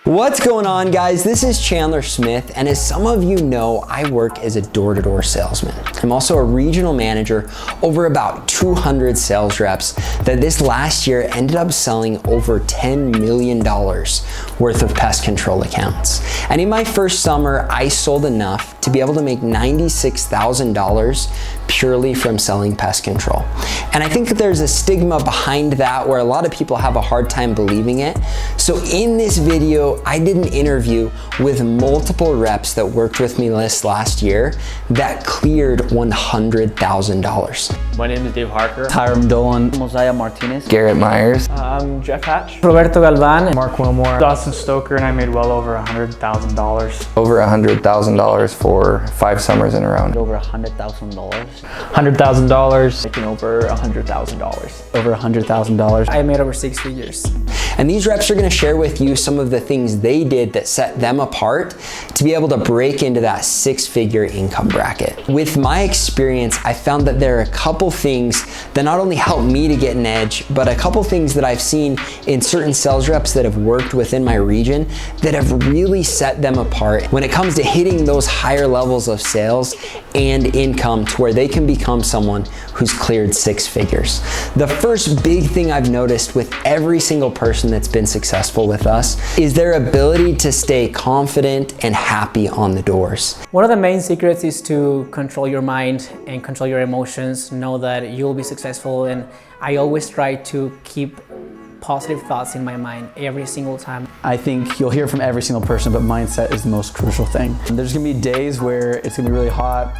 What's going on, guys? This is Chandler Smith, and as some of you know, I work as a door-to-door salesman. I'm also a regional manager over about 200 sales reps that this last year ended up selling over $10 million worth of pest control accounts. And in my first summer, I sold enough to be able to make $96,000 purely from selling pest control. And I think that there's a stigma behind that where a lot of people have a hard time believing it. So in this video, I did an interview with multiple reps that worked with me this last year that cleared $100,000. My name is Dave Harker. Hiram Dolan. Mosiah Martinez. Garrett Myers. I'm Jeff Hatch. Roberto Galvan. Mark Wilmore. Dawson Stoker, and I made well over $100,000. Over $100,000 for 5 summers in a row. Over $100,000. $100,000. Making over $100,000. Over $100,000. I made over 6 figures. And these reps are gonna share with you some of the things they did that set them apart to be able to break into that 6-figure income bracket. With my experience, I found that there are a couple things that not only helped me to get an edge, but a couple things that I've seen in certain sales reps that have worked within my region that have really set them apart when it comes to hitting those higher levels of sales and income to where they can become someone who's cleared 6 figures. The first big thing I've noticed with every single person that's been successful with us is their ability to stay confident and happy on the doors. One of the main secrets is to control your mind and control your emotions. Know that you'll be successful, and I always try to keep positive thoughts in my mind every single time. I think you'll hear from every single person, but mindset is the most crucial thing. And there's gonna be days where it's gonna be really hot,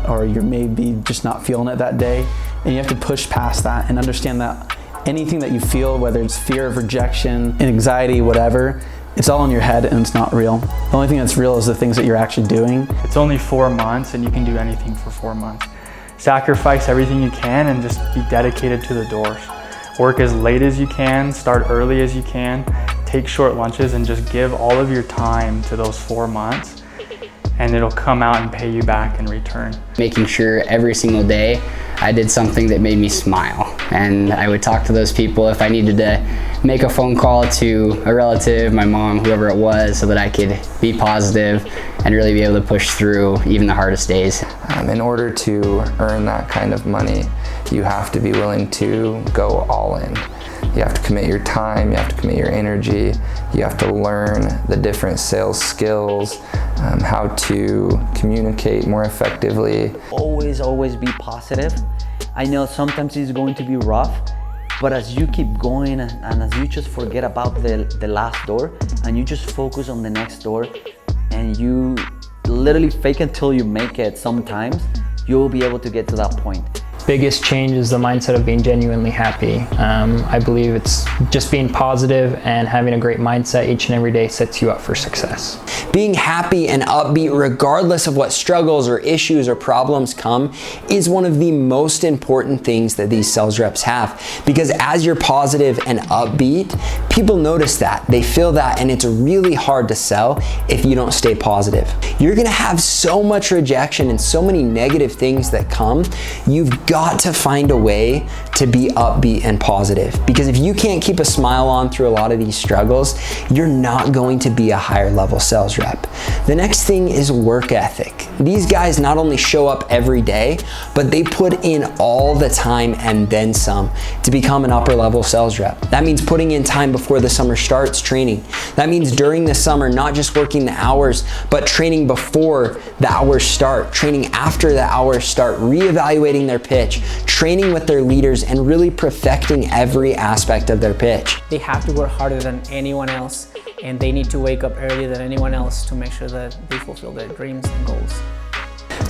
or you're maybe just not feeling it that day, and you have to push past that and understand that anything that you feel, whether it's fear of rejection, anxiety, whatever, it's all in your head and it's not real. The only thing that's real is the things that you're actually doing. It's only 4 months and you can do anything for 4 months. Sacrifice everything you can and just be dedicated to the doors. Work as late as you can, start early as you can, take short lunches, and just give all of your time to those 4 months, and it'll come out and pay you back in return. Making sure every single day I did something that made me smile. And I would talk to those people if I needed to make a phone call to a relative, my mom, whoever it was, so that I could be positive and really be able to push through even the hardest days. In order to earn that kind of money, you have to be willing to go all in. You have to commit your time, you have to commit your energy, you have to learn the different sales skills, how to communicate more effectively. Always be positive. I know sometimes it's going to be rough, but as you keep going and as you just forget about the last door and you just focus on the next door and you literally fake until you make it, sometimes you'll be able to get to that point. Biggest change is the mindset of being genuinely happy. I believe it's just being positive and having a great mindset each and every day sets you up for success. Being happy and upbeat regardless of what struggles or issues or problems come is one of the most important things that these sales reps have, because as you're positive and upbeat, people notice that, they feel that, and it's really hard to sell if you don't stay positive. You're gonna have so much rejection and so many negative things that come. You've got to find a way to be upbeat and positive, because if you can't keep a smile on through a lot of these struggles, you're not going to be a higher level sales rep. The next thing is work ethic. These guys not only show up every day, but they put in all the time and then some to become an upper level sales rep. That means putting in time before the summer starts, training. That means during the summer, not just working the hours, but training before the hours start, training after the hours start, reevaluating their pitch, training with their leaders, and really perfecting every aspect of their pitch. They have to work harder than anyone else, and they need to wake up earlier than anyone else to make sure that they fulfill their dreams and goals.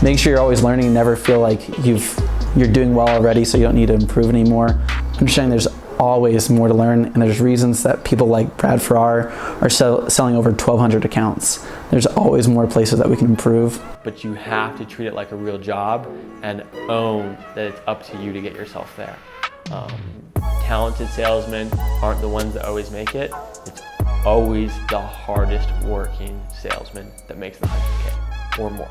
Make sure you're always learning, never feel like you're doing well already so you don't need to improve anymore. Understanding there's always more to learn, and there's reasons that people like Brad Farrar are selling over 1,200 accounts. There's always more places that we can improve. But you have to treat it like a real job and own that it's up to you to get yourself there. Talented salesmen aren't the ones that always make it. It's always the hardest working salesman that makes the 100K or more.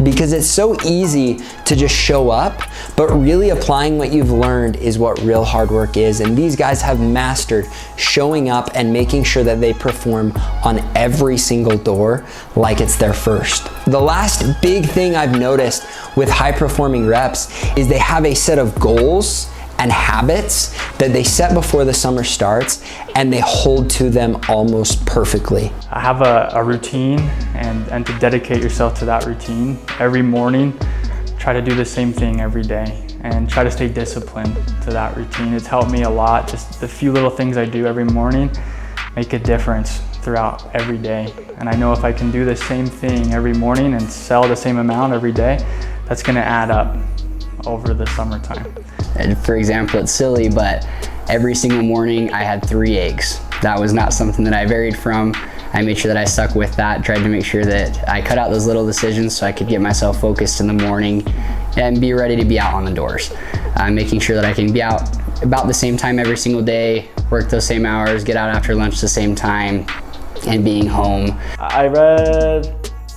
because it's so easy to just show up, but really applying what you've learned is what real hard work is. And these guys have mastered showing up and making sure that they perform on every single door like it's their first. The last big thing I've noticed with high performing reps is they have a set of goals and habits that they set before the summer starts, and they hold to them almost perfectly. I have a routine, and to dedicate yourself to that routine every morning, try to do the same thing every day and try to stay disciplined to that routine. It's helped me a lot. Just the few little things I do every morning make a difference throughout every day. And I know if I can do the same thing every morning and sell the same amount every day, that's gonna add up over the summertime. And for example, it's silly, but every single morning I had 3 eggs. That was not something that I varied from. I made sure that I stuck with that, tried to make sure that I cut out those little decisions so I could get myself focused in the morning and be ready to be out on the doors. Making sure that I can be out about the same time every single day, work those same hours, get out after lunch the same time, and being home.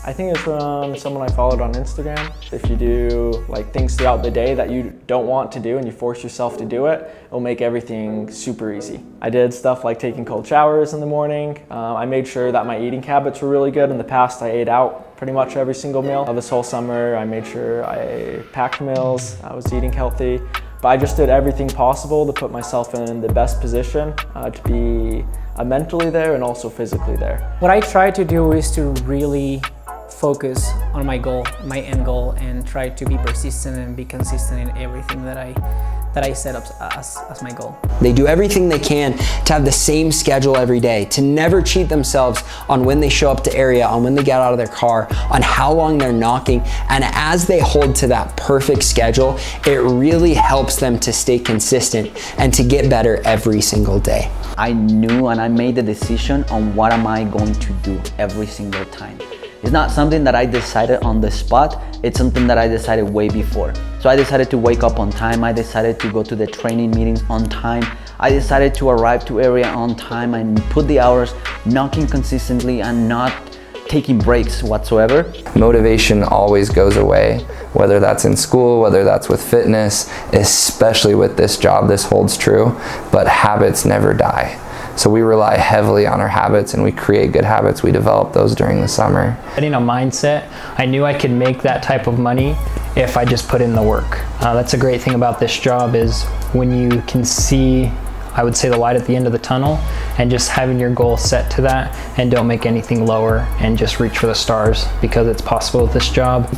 I think it's from someone I followed on Instagram. If you do like things throughout the day that you don't want to do and you force yourself to do it, it'll make everything super easy. I did stuff like taking cold showers in the morning. I made sure that my eating habits were really good. In the past, I ate out pretty much every single meal. This whole summer, I made sure I packed meals, I was eating healthy. But I just did everything possible to put myself in the best position to be mentally there and also physically there. What I try to do is to really focus on my goal, my end goal, and try to be persistent and be consistent in everything that I set up as my goal. They do everything they can to have the same schedule every day, to never cheat themselves on when they show up to area, on when they get out of their car, on how long they're knocking. And as they hold to that perfect schedule, it really helps them to stay consistent and to get better every single day. I knew and I made the decision on what am I going to do every single time. It's not something that I decided on the spot, it's something that I decided way before. So I decided to wake up on time, I decided to go to the training meetings on time, I decided to arrive to area on time and put the hours, knocking consistently and not taking breaks whatsoever. Motivation always goes away, whether that's in school, whether that's with fitness, especially with this job, this holds true, but habits never die. So we rely heavily on our habits and we create good habits. We develop those during the summer. Setting a mindset, I knew I could make that type of money if I just put in the work. That's a great thing about this job is when you can see, I would say, the light at the end of the tunnel and just having your goal set to that and don't make anything lower and just reach for the stars because it's possible with this job.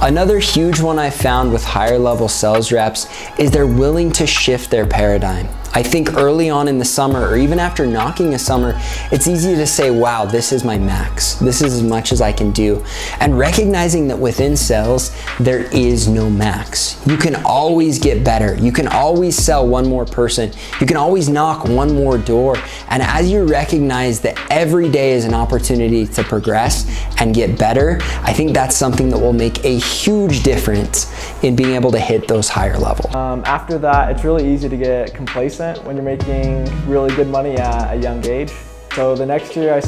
Another huge one I found with higher level sales reps is they're willing to shift their paradigm. I think early on in the summer, or even after knocking a summer, it's easy to say, wow, this is my max. This is as much as I can do. And recognizing that within sales, there is no max. You can always get better. You can always sell one more person. You can always knock one more door. And as you recognize that every day is an opportunity to progress and get better, I think that's something that will make a huge difference in being able to hit those higher levels. After that, it's really easy to get complacent when you're making really good money at a young age. So the next year I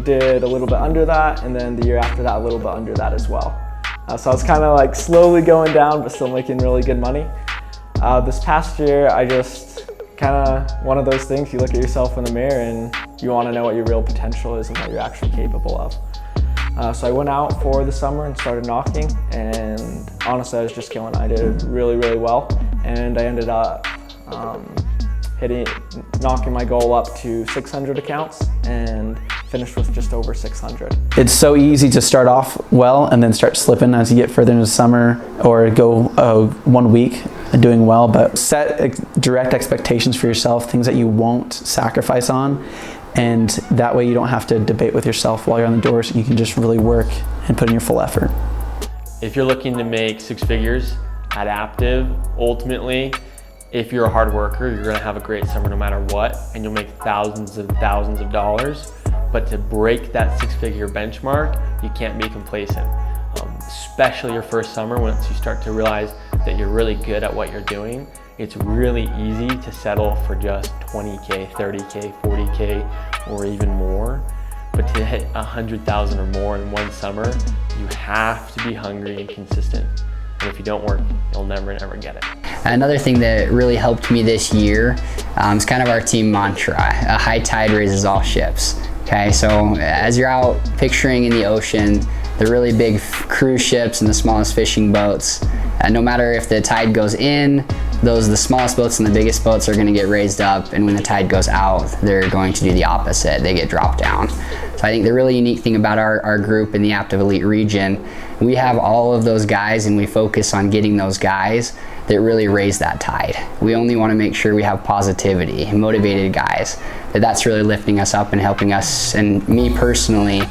did a little bit under that, and then the year after that a little bit under that as well. So I was kind of like slowly going down but still making really good money. This past year I just kind of, one of those things, you look at yourself in the mirror and you want to know what your real potential is and what you're actually capable of. So I went out for the summer and started knocking, and honestly I was just killing it. I did really, really well, and I ended up knocking my goal up to 600 accounts and finished with just over 600. It's so easy to start off well and then start slipping as you get further into the summer, or go 1 week doing well, but set direct expectations for yourself, things that you won't sacrifice on, and that way you don't have to debate with yourself while you're on the doors. You can just really work and put in your full effort. If you're looking to make 6 figures at Aptive, ultimately, if you're a hard worker, you're gonna have a great summer no matter what, and you'll make thousands and thousands of dollars. But to break that 6-figure benchmark, you can't be complacent. Especially your first summer, once you start to realize that you're really good at what you're doing, it's really easy to settle for just 20K, 30K, 40K, or even more. But to hit 100,000 or more in one summer, you have to be hungry and consistent. And if you don't work, you'll never get it. Another thing that really helped me this year is kind of our team mantra, a high tide raises all ships. Okay, so as you're out picturing in the ocean, the really big cruise ships and the smallest fishing boats, no matter if the tide goes in, the smallest boats and the biggest boats are going to get raised up, and when the tide goes out, they're going to do the opposite. They get dropped down. So I think the really unique thing about our group in the Active Elite region, we have all of those guys, and we focus on getting those guys that really raise that tide. We only want to make sure we have positivity, motivated guys, that's really lifting us up and helping us, and me personally,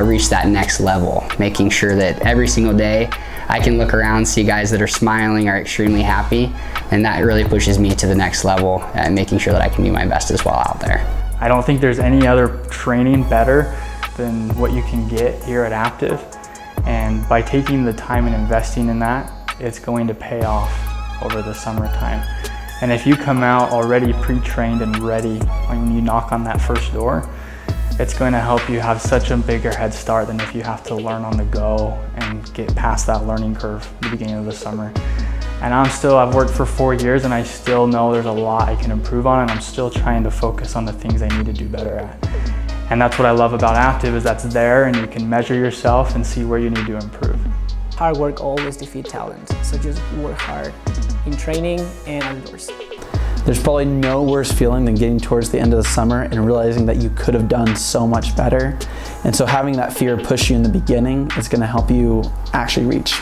reach that next level, making sure that every single day I can look around, see guys that are smiling, are extremely happy, and that really pushes me to the next level and making sure that I can do my best as well out there. I don't think there's any other training better than what you can get here at Active. And by taking the time and investing in that, it's going to pay off over the summertime. And if you come out already pre-trained and ready when you knock on that first door, it's going to help you have such a bigger head start than if you have to learn on the go and get past that learning curve at the beginning of the summer. And I've worked for 4 years, and I still know there's a lot I can improve on, and I'm still trying to focus on the things I need to do better at. And that's what I love about Active, is that's there and you can measure yourself and see where you need to improve. Hard work always defeats talent, so just work hard in training and outdoors. There's probably no worse feeling than getting towards the end of the summer and realizing that you could have done so much better. And so having that fear push you in the beginning is going to help you actually reach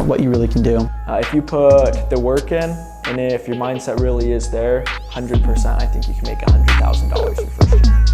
what you really can do. If you put the work in, and if your mindset really is there, 100%, I think you can make $100,000 your first year.